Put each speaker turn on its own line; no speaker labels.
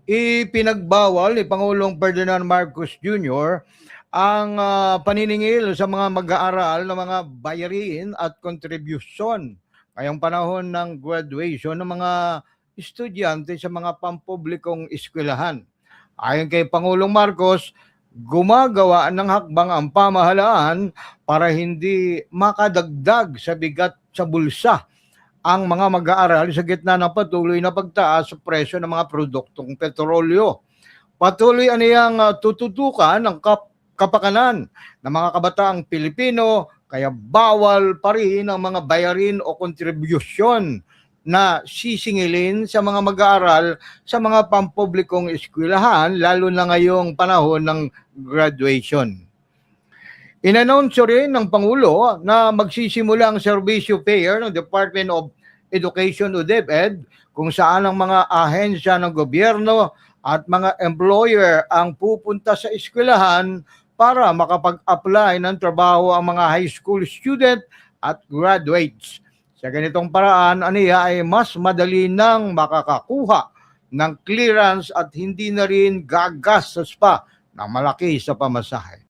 Ipinagbawal ni Pangulong Ferdinand Marcos Jr. ang paniningil sa mga mag-aaral ng mga bayarin at kontribusyon ngayong panahon ng graduation ng mga estudyante sa mga pampublikong eskwelahan. Ayon kay Pangulong Marcos, gumagawa ng hakbang ang pamahalaan para hindi makadagdag sa bigat sa bulsa ang mga mag-aaral sa gitna ng patuloy na pagtaas sa presyo ng mga produktong petrolyo. Patuloy aniyang tututukan ang kapakanan ng mga kabataang Pilipino, kaya bawal pa rin ang mga bayarin o kontribusyon na sisingilin sa mga mag-aaral sa mga pampublikong eskwelahan, lalo na ngayong panahon ng graduation. Inanonsyo rin ng Pangulo na magsisimula ang serbisyo fair ng Department of Education o DepEd, kung saan ang mga ahensya ng gobyerno at mga employer ang pupunta sa eskwelahan para makapag-apply ng trabaho ang mga high school student at graduates. Sa ganitong paraan, aniya ay mas madali nang makakakuha ng clearance at hindi na rin gagastos pa ng malaki sa pamasahe.